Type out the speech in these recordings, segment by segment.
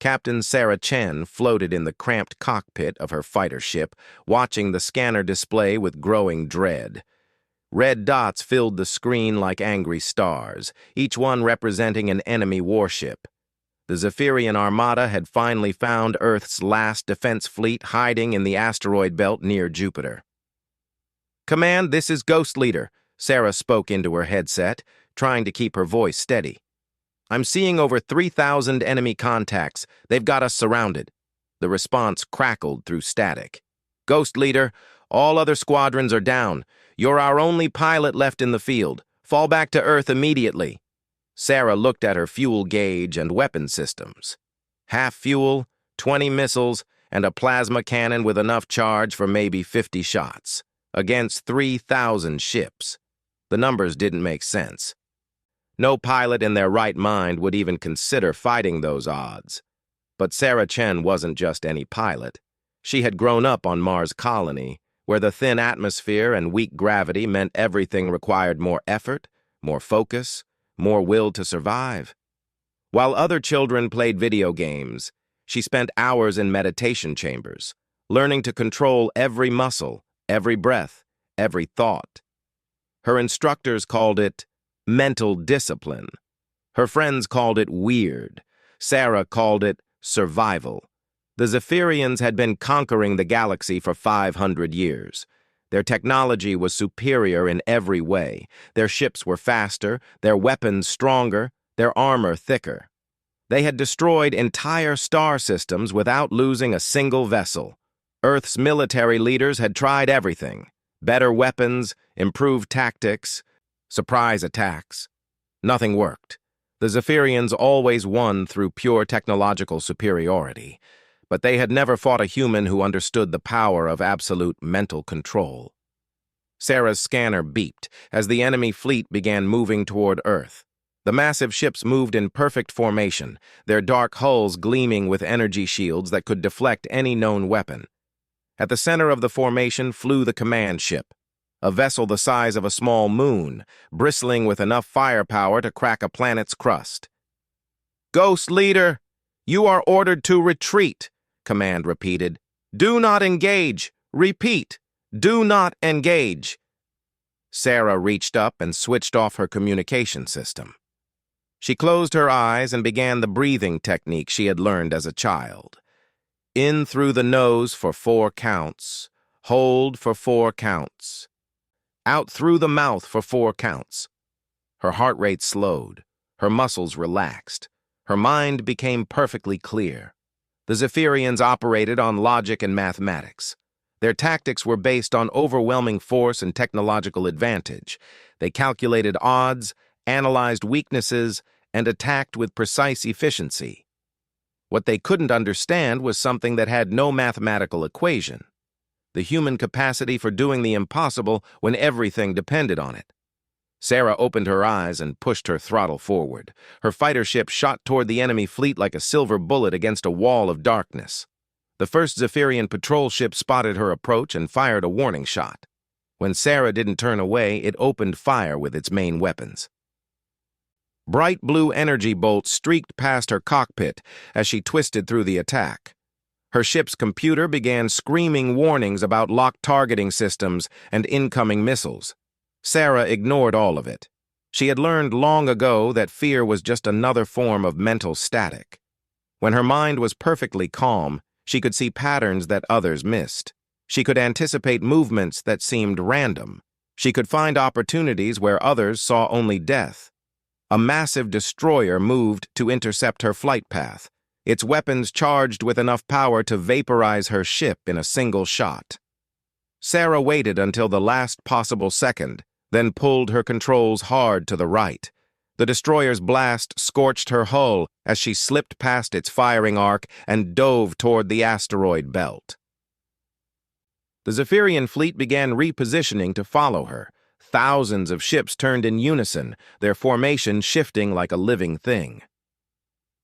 Captain Sarah Chen floated in the cramped cockpit of her fighter ship, watching the scanner display with growing dread. Red dots filled the screen like angry stars, each one representing an enemy warship. The Zephyrian Armada had finally found Earth's last defense fleet hiding in the asteroid belt near Jupiter. "Command, this is Ghost Leader," Sarah spoke into her headset, trying to keep her voice steady. "I'm seeing over 3,000 enemy contacts. They've got us surrounded." The response crackled through static. "Ghost Leader, all other squadrons are down. You're our only pilot left in the field. Fall back to Earth immediately." Sarah looked at her fuel gauge and weapon systems. Half fuel, 20 missiles, and a plasma cannon with enough charge for maybe 50 shots. Against 3,000 ships. The numbers didn't make sense. No pilot in their right mind would even consider fighting those odds. But Sarah Chen wasn't just any pilot. She had grown up on Mars Colony, where the thin atmosphere and weak gravity meant everything required more effort, more focus, more will to survive. While other children played video games, she spent hours in meditation chambers, learning to control every muscle, every breath, every thought. Her instructors called it mental discipline. Her friends called it weird. Sarah called it survival. The Zephyrians had been conquering the galaxy for 500 years. Their technology was superior in every way. Their ships were faster, their weapons stronger, their armor thicker. They had destroyed entire star systems without losing a single vessel. Earth's military leaders had tried everything. Better weapons, improved tactics, surprise attacks. Nothing worked. The Zephyrians always won through pure technological superiority, but they had never fought a human who understood the power of absolute mental control. Sarah's scanner beeped as the enemy fleet began moving toward Earth. The massive ships moved in perfect formation, their dark hulls gleaming with energy shields that could deflect any known weapon. At the center of the formation flew the command ship, a vessel the size of a small moon, bristling with enough firepower to crack a planet's crust. "Ghost Leader, you are ordered to retreat," Command repeated. "Do not engage. Repeat, do not engage." Sarah reached up and switched off her communication system. She closed her eyes and began the breathing technique she had learned as a child. In through the nose for 4 counts, hold for 4 counts. Out through the mouth for 4 counts. Her heart rate slowed, her muscles relaxed, her mind became perfectly clear. The Zephyrians operated on logic and mathematics. Their tactics were based on overwhelming force and technological advantage. They calculated odds, analyzed weaknesses, and attacked with precise efficiency. What they couldn't understand was something that had no mathematical equation: the human capacity for doing the impossible when everything depended on it. Sarah opened her eyes and pushed her throttle forward. Her fighter ship shot toward the enemy fleet like a silver bullet against a wall of darkness. The first Zephyrian patrol ship spotted her approach and fired a warning shot. When Sarah didn't turn away, it opened fire with its main weapons. Bright blue energy bolts streaked past her cockpit as she twisted through the attack. Her ship's computer began screaming warnings about locked targeting systems and incoming missiles. Sarah ignored all of it. She had learned long ago that fear was just another form of mental static. When her mind was perfectly calm, she could see patterns that others missed. She could anticipate movements that seemed random. She could find opportunities where others saw only death. A massive destroyer moved to intercept her flight path, its weapons charged with enough power to vaporize her ship in a single shot. Sarah waited until the last possible second, then pulled her controls hard to the right. The destroyer's blast scorched her hull as she slipped past its firing arc and dove toward the asteroid belt. The Zephyrian fleet began repositioning to follow her. Thousands of ships turned in unison, their formation shifting like a living thing.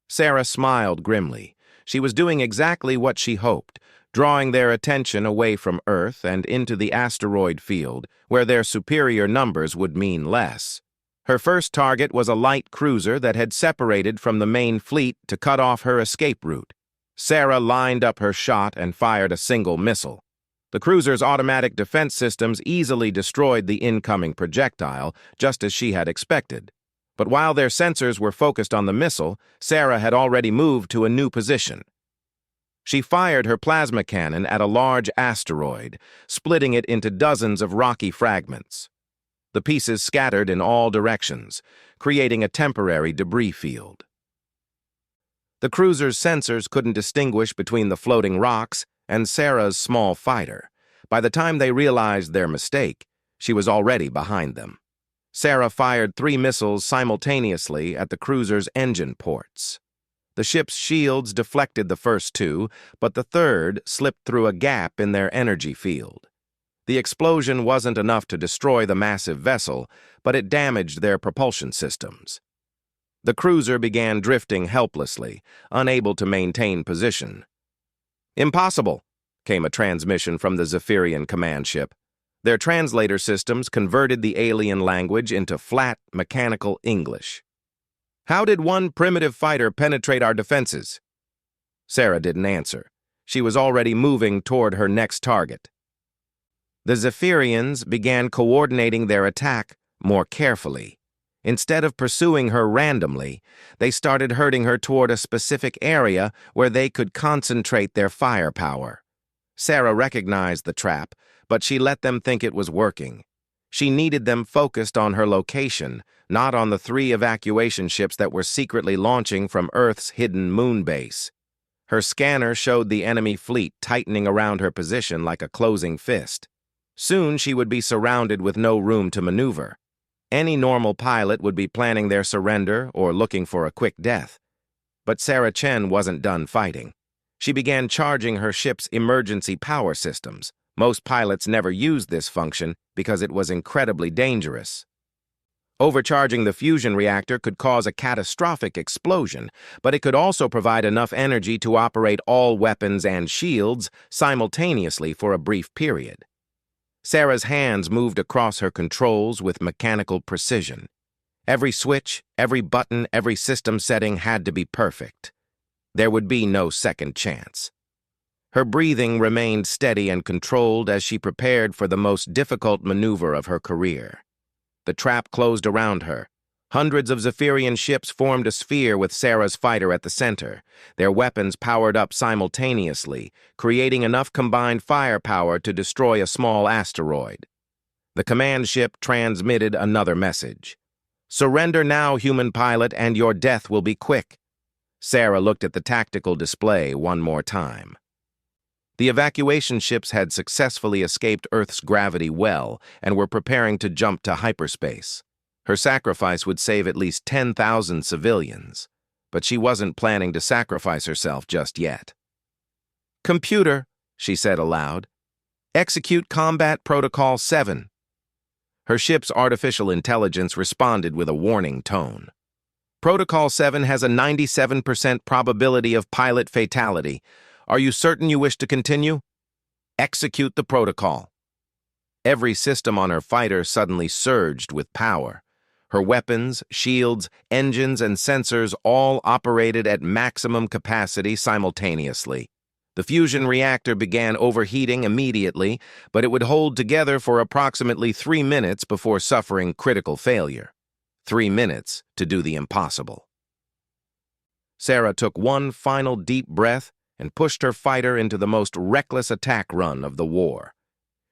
Sarah smiled grimly. She was doing exactly what she hoped, drawing their attention away from Earth and into the asteroid field, where their superior numbers would mean less. Her first target was a light cruiser that had separated from the main fleet to cut off her escape route. Sarah lined up her shot and fired a single missile. The cruiser's automatic defense systems easily destroyed the incoming projectile, just as she had expected. But while their sensors were focused on the missile, Sarah had already moved to a new position. She fired her plasma cannon at a large asteroid, splitting it into dozens of rocky fragments. The pieces scattered in all directions, creating a temporary debris field. The cruiser's sensors couldn't distinguish between the floating rocks and Sarah's small fighter. By the time they realized their mistake, she was already behind them. Sarah fired 3 missiles simultaneously at the cruiser's engine ports. The ship's shields deflected the first 2, but the third slipped through a gap in their energy field. The explosion wasn't enough to destroy the massive vessel, but it damaged their propulsion systems. The cruiser began drifting helplessly, unable to maintain position. "Impossible," came a transmission from the Zephyrian command ship. Their translator systems converted the alien language into flat, mechanical English. "How did one primitive fighter penetrate our defenses?" Sarah didn't answer. She was already moving toward her next target. The Zephyrians began coordinating their attack more carefully. Instead of pursuing her randomly, they started herding her toward a specific area where they could concentrate their firepower. Sarah recognized the trap, but she let them think it was working. She needed them focused on her location, not on the 3 evacuation ships that were secretly launching from Earth's hidden moon base. Her scanner showed the enemy fleet tightening around her position like a closing fist. Soon she would be surrounded with no room to maneuver. Any normal pilot would be planning their surrender or looking for a quick death. But Sarah Chen wasn't done fighting. She began charging her ship's emergency power systems. Most pilots never used this function because it was incredibly dangerous. Overcharging the fusion reactor could cause a catastrophic explosion, but it could also provide enough energy to operate all weapons and shields simultaneously for a brief period. Sarah's hands moved across her controls with mechanical precision. Every switch, every button, every system setting had to be perfect. There would be no second chance. Her breathing remained steady and controlled as she prepared for the most difficult maneuver of her career. The trap closed around her. Hundreds of Zephyrian ships formed a sphere with Sarah's fighter at the center. Their weapons powered up simultaneously, creating enough combined firepower to destroy a small asteroid. The command ship transmitted another message. "Surrender now, human pilot, and your death will be quick." Sarah looked at the tactical display one more time. The evacuation ships had successfully escaped Earth's gravity well and were preparing to jump to hyperspace. Her sacrifice would save at least 10,000 civilians, but she wasn't planning to sacrifice herself just yet. "Computer," she said aloud, "execute Combat Protocol 7. Her ship's artificial intelligence responded with a warning tone. "Protocol 7 has a 97% probability of pilot fatality. Are you certain you wish to continue? Execute the protocol." Every system on her fighter suddenly surged with power. Her weapons, shields, engines, and sensors all operated at maximum capacity simultaneously. The fusion reactor began overheating immediately, but it would hold together for approximately 3 minutes before suffering critical failure. 3 minutes to do the impossible. Sarah took one final deep breath and pushed her fighter into the most reckless attack run of the war.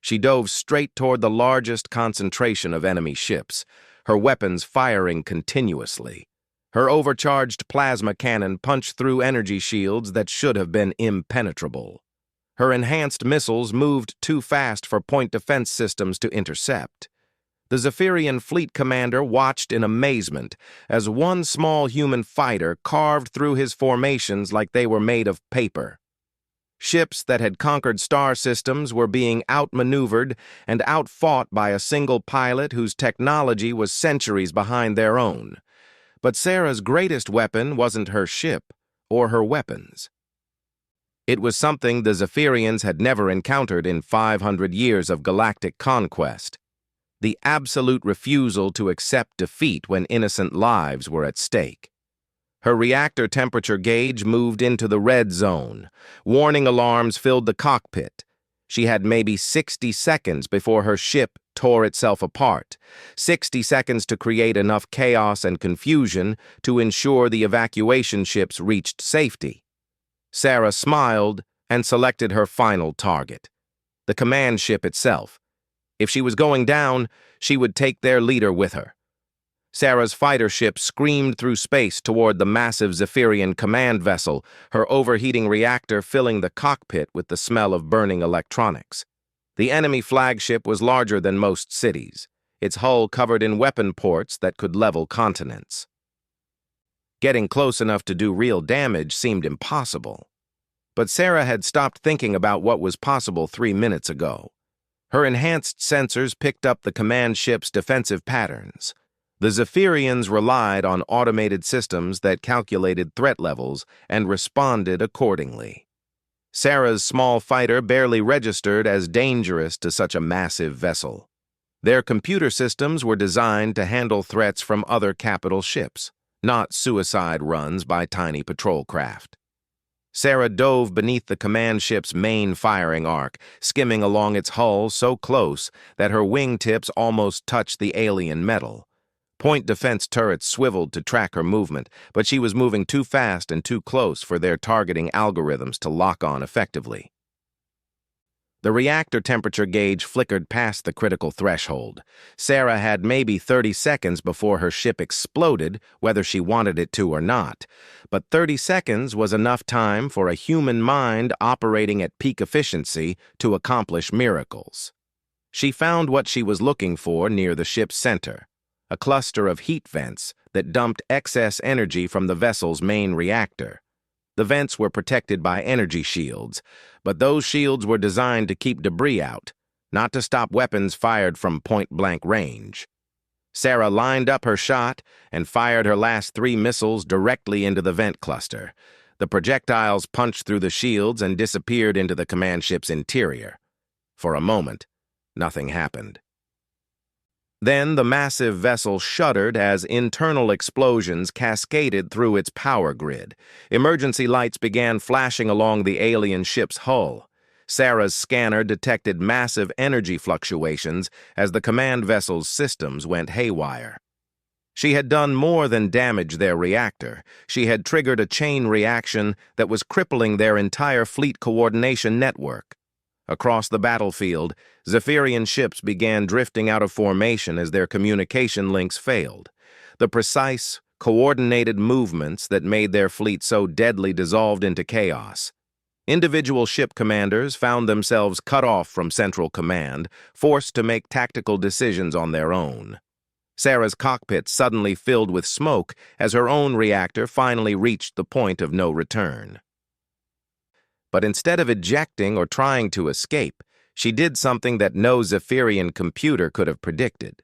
She dove straight toward the largest concentration of enemy ships, her weapons firing continuously. Her overcharged plasma cannon punched through energy shields that should have been impenetrable. Her enhanced missiles moved too fast for point defense systems to intercept. The Zephyrian fleet commander watched in amazement as one small human fighter carved through his formations like they were made of paper. Ships that had conquered star systems were being outmaneuvered and outfought by a single pilot whose technology was centuries behind their own. But Sarah's greatest weapon wasn't her ship or her weapons. It was something the Zephyrians had never encountered in 500 years of galactic conquest: the absolute refusal to accept defeat when innocent lives were at stake. Her reactor temperature gauge moved into the red zone. Warning alarms filled the cockpit. She had maybe 60 seconds before her ship tore itself apart. 60 seconds to create enough chaos and confusion to ensure the evacuation ships reached safety. Sarah smiled and selected her final target, the command ship itself. If she was going down, she would take their leader with her. Sarah's fighter ship screamed through space toward the massive Zephyrian command vessel, her overheating reactor filling the cockpit with the smell of burning electronics. The enemy flagship was larger than most cities, its hull covered in weapon ports that could level continents. Getting close enough to do real damage seemed impossible. But Sarah had stopped thinking about what was possible 3 minutes ago. Her enhanced sensors picked up the command ship's defensive patterns. The Zephyrians relied on automated systems that calculated threat levels and responded accordingly. Sarah's small fighter barely registered as dangerous to such a massive vessel. Their computer systems were designed to handle threats from other capital ships, not suicide runs by tiny patrol craft. Sarah dove beneath the command ship's main firing arc, skimming along its hull so close that her wingtips almost touched the alien metal. Point defense turrets swiveled to track her movement, but she was moving too fast and too close for their targeting algorithms to lock on effectively. The reactor temperature gauge flickered past the critical threshold. Sarah had maybe 30 seconds before her ship exploded, whether she wanted it to or not. But 30 seconds was enough time for a human mind operating at peak efficiency to accomplish miracles. She found what she was looking for near the ship's center, a cluster of heat vents that dumped excess energy from the vessel's main reactor. The vents were protected by energy shields, but those shields were designed to keep debris out, not to stop weapons fired from point-blank range. Sarah lined up her shot and fired her last 3 missiles directly into the vent cluster. The projectiles punched through the shields and disappeared into the command ship's interior. For a moment, nothing happened. Then the massive vessel shuddered as internal explosions cascaded through its power grid. Emergency lights began flashing along the alien ship's hull. Sarah's scanner detected massive energy fluctuations as the command vessel's systems went haywire. She had done more than damage their reactor. She had triggered a chain reaction that was crippling their entire fleet coordination network. Across the battlefield, Zephyrian ships began drifting out of formation as their communication links failed. The precise, coordinated movements that made their fleet so deadly dissolved into chaos. Individual ship commanders found themselves cut off from central command, forced to make tactical decisions on their own. Sarah's cockpit suddenly filled with smoke as her own reactor finally reached the point of no return. But instead of ejecting or trying to escape, she did something that no Zephyrian computer could have predicted.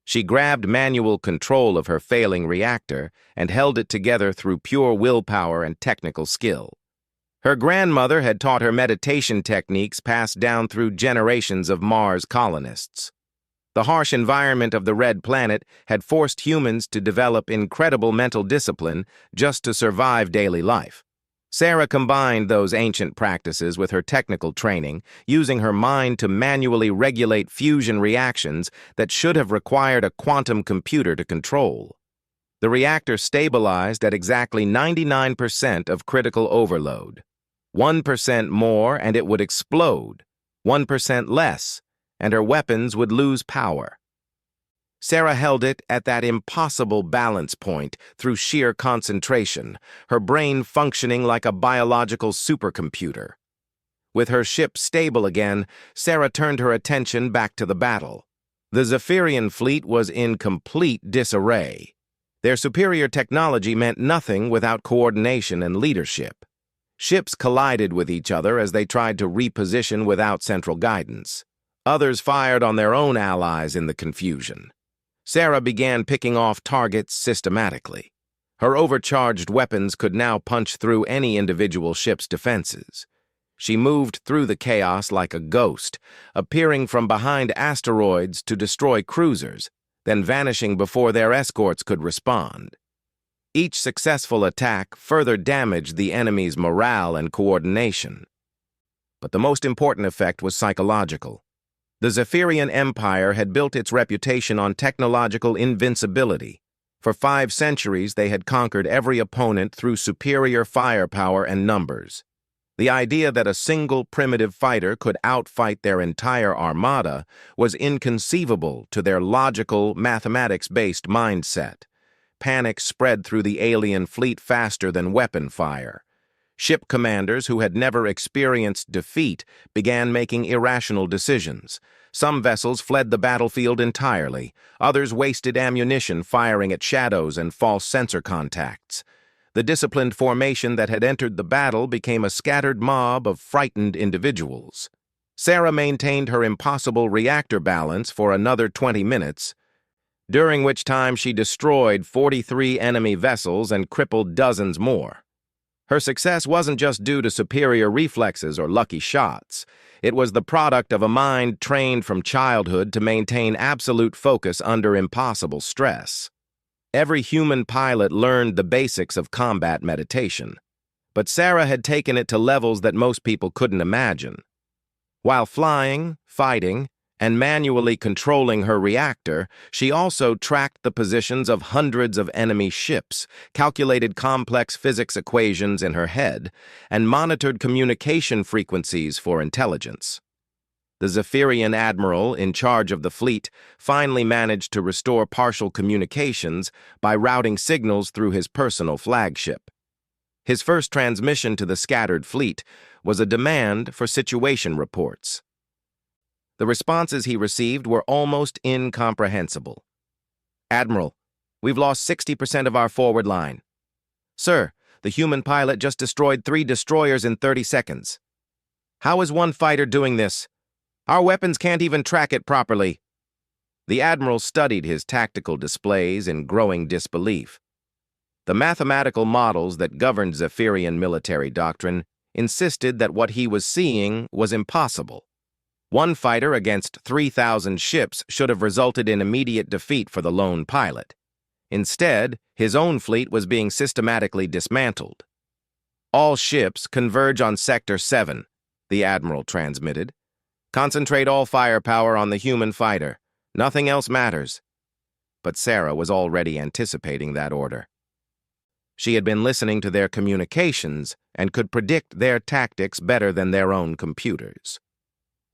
She grabbed manual control of her failing reactor and held it together through pure willpower and technical skill. Her grandmother had taught her meditation techniques passed down through generations of Mars colonists. The harsh environment of the Red Planet had forced humans to develop incredible mental discipline just to survive daily life. Sarah combined those ancient practices with her technical training, using her mind to manually regulate fusion reactions that should have required a quantum computer to control. The reactor stabilized at exactly 99% of critical overload. 1% more and it would explode. 1% less, and her weapons would lose power. Sarah held it at that impossible balance point through sheer concentration, her brain functioning like a biological supercomputer. With her ship stable again, Sarah turned her attention back to the battle. The Zephyrian fleet was in complete disarray. Their superior technology meant nothing without coordination and leadership. Ships collided with each other as they tried to reposition without central guidance. Others fired on their own allies in the confusion. Sarah began picking off targets systematically. Her overcharged weapons could now punch through any individual ship's defenses. She moved through the chaos like a ghost, appearing from behind asteroids to destroy cruisers, then vanishing before their escorts could respond. Each successful attack further damaged the enemy's morale and coordination. But the most important effect was psychological. The Zephyrian Empire had built its reputation on technological invincibility. For 5 centuries, they had conquered every opponent through superior firepower and numbers. The idea that a single primitive fighter could outfight their entire armada was inconceivable to their logical, mathematics-based mindset. Panic spread through the alien fleet faster than weapon fire. Ship commanders who had never experienced defeat began making irrational decisions. Some vessels fled the battlefield entirely. Others wasted ammunition firing at shadows and false sensor contacts. The disciplined formation that had entered the battle became a scattered mob of frightened individuals. Sarah maintained her impossible reactor balance for another 20 minutes, during which time she destroyed 43 enemy vessels and crippled dozens more. Her success wasn't just due to superior reflexes or lucky shots. It was the product of a mind trained from childhood to maintain absolute focus under impossible stress. Every human pilot learned the basics of combat meditation, but Sarah had taken it to levels that most people couldn't imagine. While flying, fighting, and manually controlling her reactor, she also tracked the positions of hundreds of enemy ships, calculated complex physics equations in her head, and monitored communication frequencies for intelligence. The Zephyrian admiral in charge of the fleet finally managed to restore partial communications by routing signals through his personal flagship. His first transmission to the scattered fleet was a demand for situation reports. The responses he received were almost incomprehensible. "Admiral, we've lost 60% of our forward line. Sir, the human pilot just destroyed 3 destroyers in 30 seconds. How is one fighter doing this? Our weapons can't even track it properly." The admiral studied his tactical displays in growing disbelief. The mathematical models that governed Zephyrian military doctrine insisted that what he was seeing was impossible. One fighter against 3,000 ships should have resulted in immediate defeat for the lone pilot. Instead, his own fleet was being systematically dismantled. "All ships converge on Sector 7, the admiral transmitted. "Concentrate all firepower on the human fighter. Nothing else matters." But Sarah was already anticipating that order. She had been listening to their communications and could predict their tactics better than their own computers.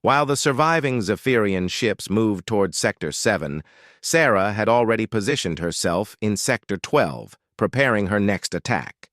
While the surviving Zephyrian ships moved toward Sector 7, Sarah had already positioned herself in Sector 12, preparing her next attack.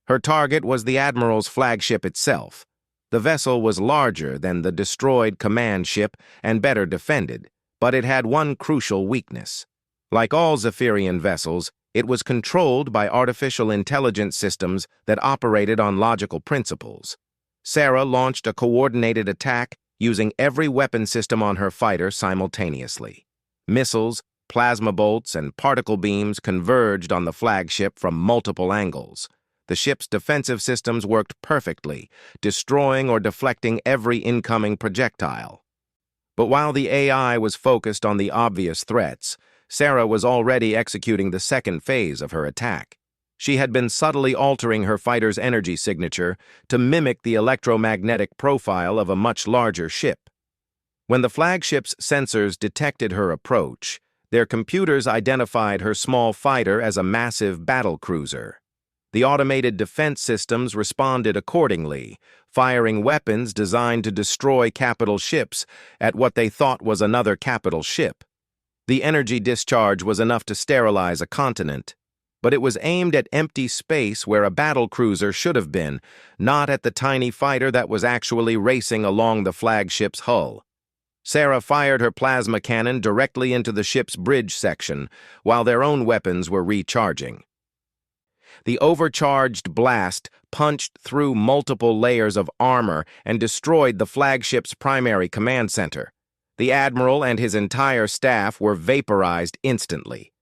Her target was the Admiral's flagship itself. The vessel was larger than the destroyed command ship and better defended, but it had one crucial weakness. Like all Zephyrian vessels, it was controlled by artificial intelligence systems that operated on logical principles. Sarah launched a coordinated attack using every weapon system on her fighter simultaneously. Missiles, plasma bolts, and particle beams converged on the flagship from multiple angles. The ship's defensive systems worked perfectly, destroying or deflecting every incoming projectile. But while the AI was focused on the obvious threats, Sarah was already executing the second phase of her attack. She had been subtly altering her fighter's energy signature to mimic the electromagnetic profile of a much larger ship. When the flagship's sensors detected her approach, their computers identified her small fighter as a massive battle cruiser. The automated defense systems responded accordingly, firing weapons designed to destroy capital ships at what they thought was another capital ship. The energy discharge was enough to sterilize a continent, but it was aimed at empty space where a battle cruiser should have been, not at the tiny fighter that was actually racing along the flagship's hull. Sarah fired her plasma cannon directly into the ship's bridge section, while their own weapons were recharging. The overcharged blast punched through multiple layers of armor and destroyed the flagship's primary command center. The admiral and his entire staff were vaporized instantly.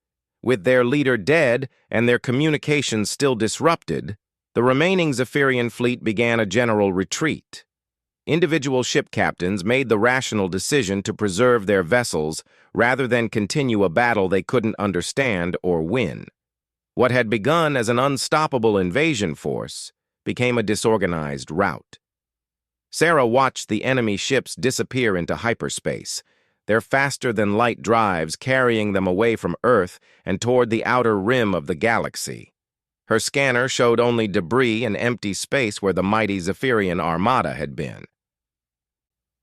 With their leader dead and their communications still disrupted, the remaining Zephyrian fleet began a general retreat. Individual ship captains made the rational decision to preserve their vessels rather than continue a battle they couldn't understand or win. What had begun as an unstoppable invasion force became a disorganized rout. Sarah watched the enemy ships disappear into hyperspace, their faster-than-light drives carrying them away from Earth and toward the outer rim of the galaxy. Her scanner showed only debris and empty space where the mighty Zephyrian Armada had been.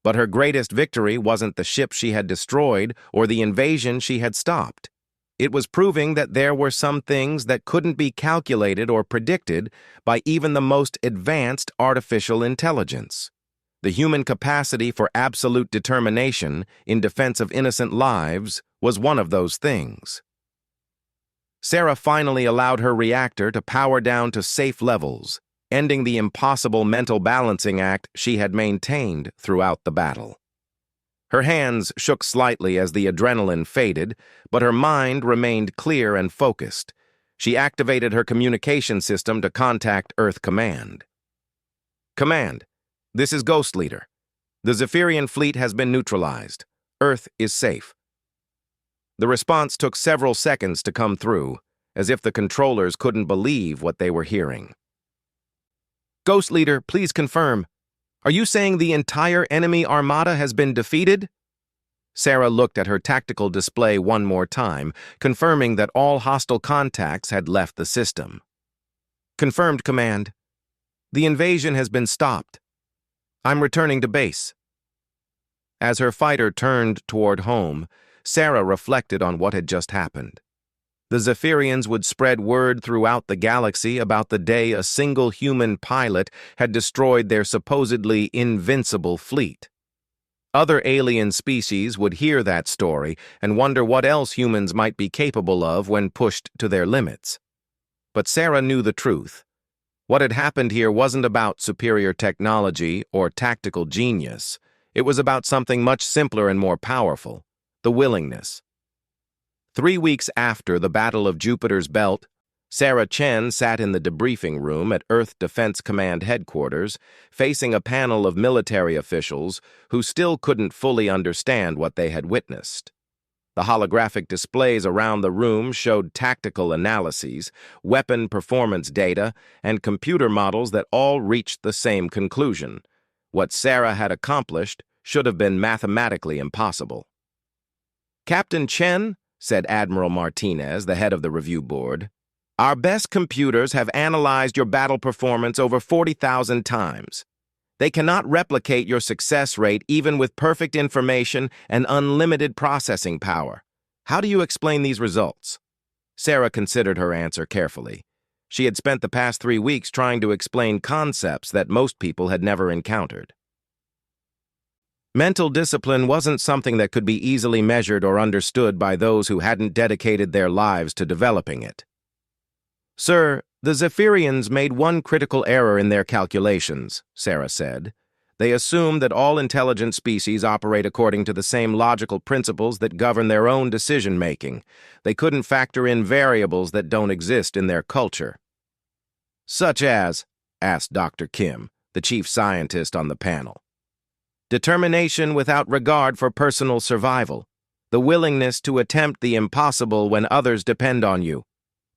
But her greatest victory wasn't the ship she had destroyed or the invasion she had stopped. It was proving that there were some things that couldn't be calculated or predicted by even the most advanced artificial intelligence. The human capacity for absolute determination in defense of innocent lives was one of those things. Sarah finally allowed her reactor to power down to safe levels, ending the impossible mental balancing act she had maintained throughout the battle. Her hands shook slightly as the adrenaline faded, but her mind remained clear and focused. She activated her communication system to contact Earth Command. "Command, this is Ghost Leader. The Zephyrian fleet has been neutralized. Earth is safe." The response took several seconds to come through, as if the controllers couldn't believe what they were hearing. "Ghost Leader, please confirm. Are you saying the entire enemy armada has been defeated?" Sarah looked at her tactical display one more time, confirming that all hostile contacts had left the system. "Confirmed, Command. The invasion has been stopped. I'm returning to base." As her fighter turned toward home, Sarah reflected on what had just happened. The Zephyrians would spread word throughout the galaxy about the day a single human pilot had destroyed their supposedly invincible fleet. Other alien species would hear that story and wonder what else humans might be capable of when pushed to their limits. But Sarah knew the truth. What had happened here wasn't about superior technology or tactical genius. It was about something much simpler and more powerful: the willingness. 3 weeks after the Battle of Jupiter's Belt, Sarah Chen sat in the debriefing room at Earth Defense Command headquarters, facing a panel of military officials who still couldn't fully understand what they had witnessed. The holographic displays around the room showed tactical analyses, weapon performance data, and computer models that all reached the same conclusion: what Sarah had accomplished should have been mathematically impossible. "Captain Chen," said Admiral Martinez, the head of the review board, "our best computers have analyzed your battle performance over 40,000 times. They cannot replicate your success rate even with perfect information and unlimited processing power. How do you explain these results?" Sarah considered her answer carefully. She had spent the past 3 weeks trying to explain concepts that most people had never encountered. Mental discipline wasn't something that could be easily measured or understood by those who hadn't dedicated their lives to developing it. "Sir, the Zephyrians made one critical error in their calculations," Sarah said. "They assume that all intelligent species operate according to the same logical principles that govern their own decision-making. They couldn't factor in variables that don't exist in their culture." "Such as?" asked Dr. Kim, the chief scientist on the panel. "Determination without regard for personal survival, the willingness to attempt the impossible when others depend on you,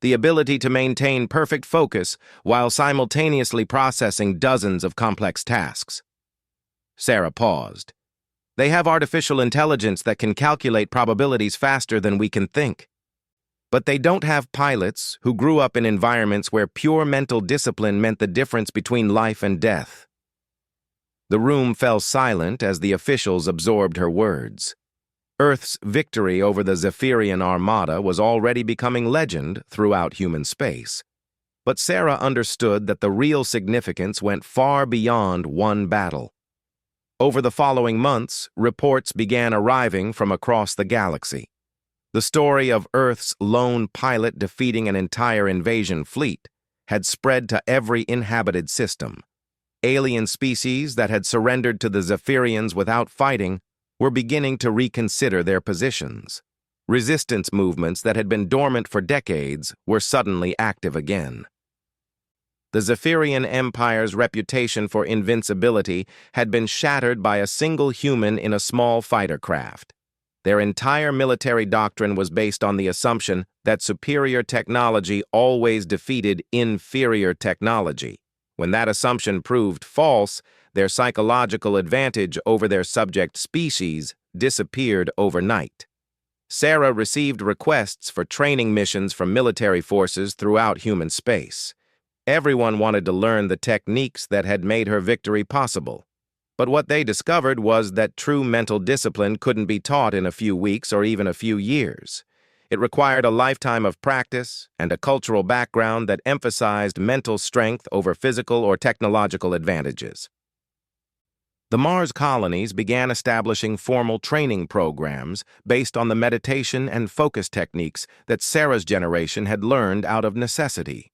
the ability to maintain perfect focus while simultaneously processing dozens of complex tasks." Sarah paused. "They have artificial intelligence that can calculate probabilities faster than we can think. But they don't have pilots who grew up in environments where pure mental discipline meant the difference between life and death." The room fell silent as the officials absorbed her words. Earth's victory over the Zephyrian Armada was already becoming legend throughout human space. But Sarah understood that the real significance went far beyond one battle. Over the following months, reports began arriving from across the galaxy. The story of Earth's lone pilot defeating an entire invasion fleet had spread to every inhabited system. Alien species that had surrendered to the Zephyrians without fighting were beginning to reconsider their positions. Resistance movements that had been dormant for decades were suddenly active again. The Zephyrian Empire's reputation for invincibility had been shattered by a single human in a small fighter craft. Their entire military doctrine was based on the assumption that superior technology always defeated inferior technology. When that assumption proved false, their psychological advantage over their subject species disappeared overnight. Sarah received requests for training missions from military forces throughout human space. Everyone wanted to learn the techniques that had made her victory possible. But what they discovered was that true mental discipline couldn't be taught in a few weeks or even a few years. It required a lifetime of practice and a cultural background that emphasized mental strength over physical or technological advantages. The Mars colonies began establishing formal training programs based on the meditation and focus techniques that Sarah's generation had learned out of necessity.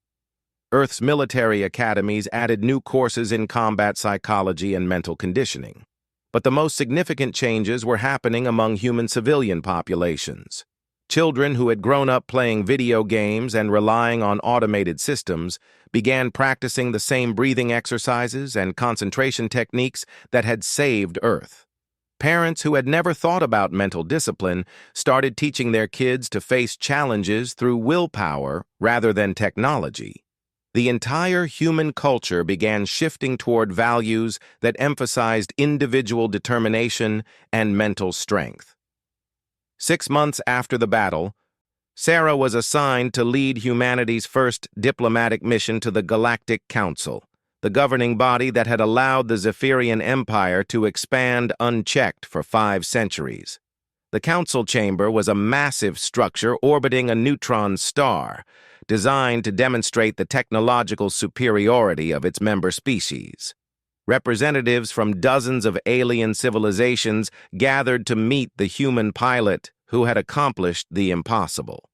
Earth's military academies added new courses in combat psychology and mental conditioning. But the most significant changes were happening among human civilian populations. Children who had grown up playing video games and relying on automated systems began practicing the same breathing exercises and concentration techniques that had saved Earth. Parents who had never thought about mental discipline started teaching their kids to face challenges through willpower rather than technology. The entire human culture began shifting toward values that emphasized individual determination and mental strength. 6 months after the battle, Sarah was assigned to lead humanity's first diplomatic mission to the Galactic Council, the governing body that had allowed the Zephyrian Empire to expand unchecked for 5 centuries. The council chamber was a massive structure orbiting a neutron star, designed to demonstrate the technological superiority of its member species. Representatives from dozens of alien civilizations gathered to meet the human pilot who had accomplished the impossible.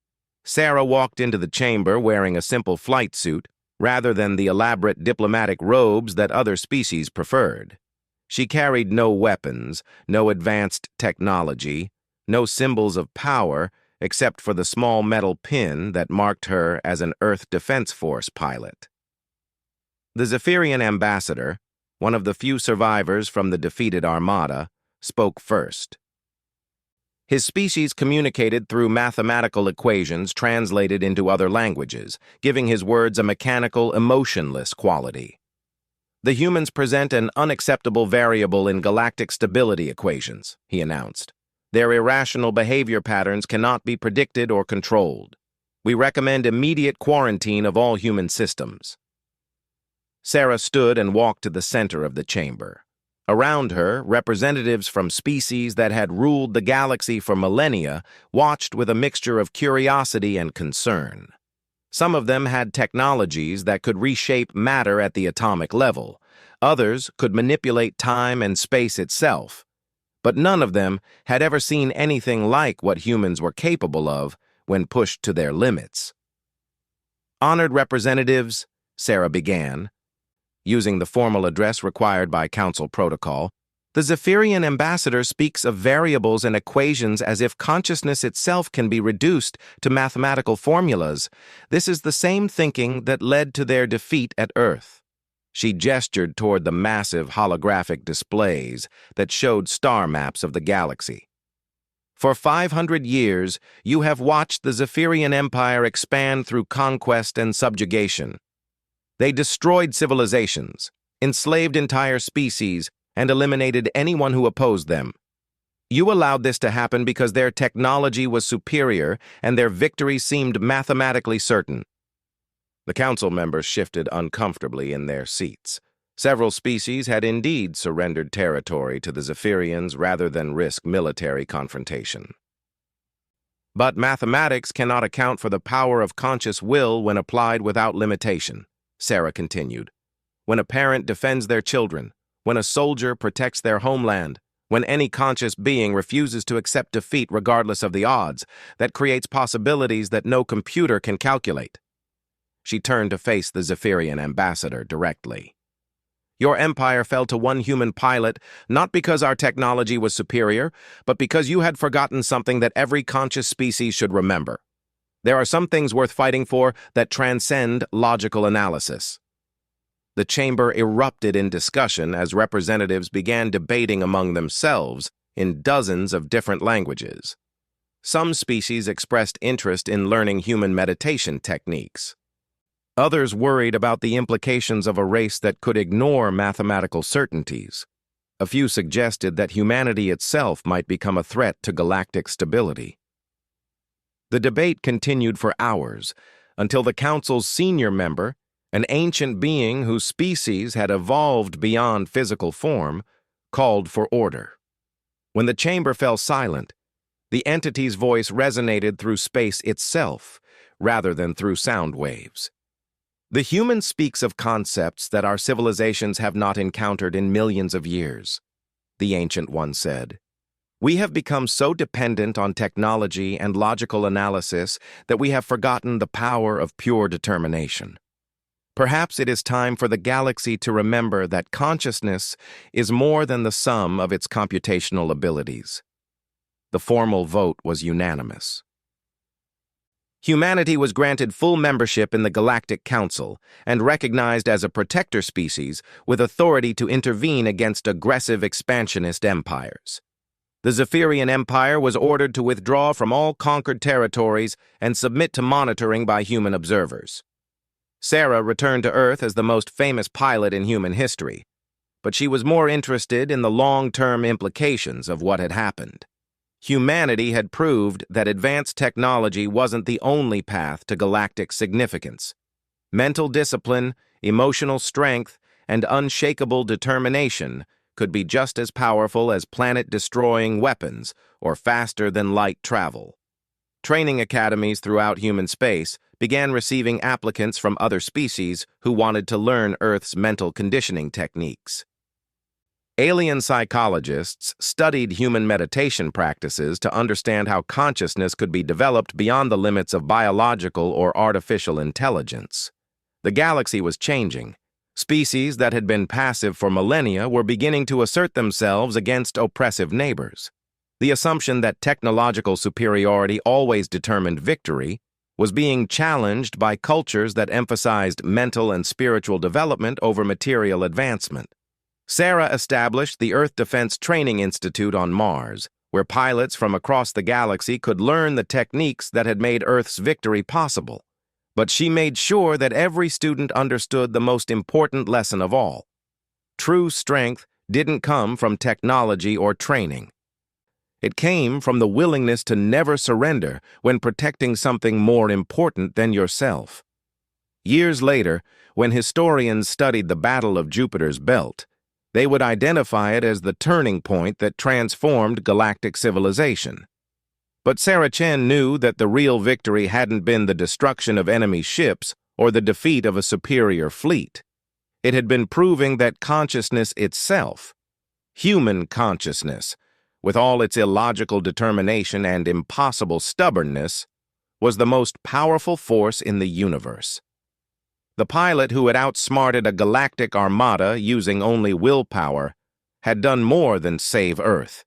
Sarah walked into the chamber wearing a simple flight suit, rather than the elaborate diplomatic robes that other species preferred. She carried no weapons, no advanced technology, no symbols of power, except for the small metal pin that marked her as an Earth Defense Force pilot. The Zephyrian ambassador, one of the few survivors from the defeated Armada, spoke first. His species communicated through mathematical equations translated into other languages, giving his words a mechanical, emotionless quality. The humans present an unacceptable variable in galactic stability equations, he announced. Their irrational behavior patterns cannot be predicted or controlled. We recommend immediate quarantine of all human systems. Sarah stood and walked to the center of the chamber. Around her, representatives from species that had ruled the galaxy for millennia watched with a mixture of curiosity and concern. Some of them had technologies that could reshape matter at the atomic level. Others could manipulate time and space itself. But none of them had ever seen anything like what humans were capable of when pushed to their limits. Honored representatives, Sarah began, using the formal address required by Council protocol, the Zephyrian ambassador speaks of variables and equations as if consciousness itself can be reduced to mathematical formulas. This is the same thinking that led to their defeat at Earth. She gestured toward the massive holographic displays that showed star maps of the galaxy. For 500 years, you have watched the Zephyrian Empire expand through conquest and subjugation. They destroyed civilizations, enslaved entire species, and eliminated anyone who opposed them. You allowed this to happen because their technology was superior and their victory seemed mathematically certain. The council members shifted uncomfortably in their seats. Several species had indeed surrendered territory to the Zephyrians rather than risk military confrontation. But mathematics cannot account for the power of conscious will when applied without limitation, Sarah continued. When a parent defends their children, when a soldier protects their homeland, when any conscious being refuses to accept defeat regardless of the odds, that creates possibilities that no computer can calculate. She turned to face the Zephyrian ambassador directly. Your empire fell to one human pilot, not because our technology was superior, but because you had forgotten something that every conscious species should remember. There are some things worth fighting for that transcend logical analysis. The chamber erupted in discussion as representatives began debating among themselves in dozens of different languages. Some species expressed interest in learning human meditation techniques. Others worried about the implications of a race that could ignore mathematical certainties. A few suggested that humanity itself might become a threat to galactic stability. The debate continued for hours, until the Council's senior member, an ancient being whose species had evolved beyond physical form, called for order. When the chamber fell silent, the entity's voice resonated through space itself, rather than through sound waves. The human speaks of concepts that our civilizations have not encountered in millions of years, the Ancient One said. We have become so dependent on technology and logical analysis that we have forgotten the power of pure determination. Perhaps it is time for the galaxy to remember that consciousness is more than the sum of its computational abilities. The formal vote was unanimous. Humanity was granted full membership in the Galactic Council and recognized as a protector species with authority to intervene against aggressive expansionist empires. The Zephyrian Empire was ordered to withdraw from all conquered territories and submit to monitoring by human observers. Sarah returned to Earth as the most famous pilot in human history, but she was more interested in the long-term implications of what had happened. Humanity had proved that advanced technology wasn't the only path to galactic significance. Mental discipline, emotional strength, and unshakable determination could be just as powerful as planet-destroying weapons or faster-than-light travel. Training academies throughout human space began receiving applicants from other species who wanted to learn Earth's mental conditioning techniques. Alien psychologists studied human meditation practices to understand how consciousness could be developed beyond the limits of biological or artificial intelligence. The galaxy was changing. Species that had been passive for millennia were beginning to assert themselves against oppressive neighbors. The assumption that technological superiority always determined victory was being challenged by cultures that emphasized mental and spiritual development over material advancement. Sarah established the Earth Defense Training Institute on Mars, where pilots from across the galaxy could learn the techniques that had made Earth's victory possible. But she made sure that every student understood the most important lesson of all. True strength didn't come from technology or training. It came from the willingness to never surrender when protecting something more important than yourself. Years later, when historians studied the Battle of Jupiter's Belt, they would identify it as the turning point that transformed galactic civilization. But Sarah Chen knew that the real victory hadn't been the destruction of enemy ships or the defeat of a superior fleet. It had been proving that consciousness itself, human consciousness, with all its illogical determination and impossible stubbornness, was the most powerful force in the universe. The pilot who had outsmarted a galactic armada using only willpower had done more than save Earth.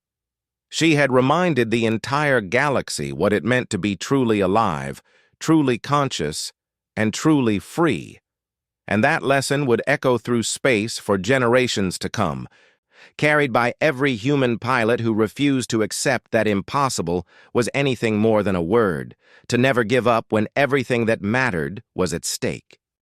She had reminded the entire galaxy what it meant to be truly alive, truly conscious, and truly free. And that lesson would echo through space for generations to come, carried by every human pilot who refused to accept that impossible was anything more than a word, to never give up when everything that mattered was at stake.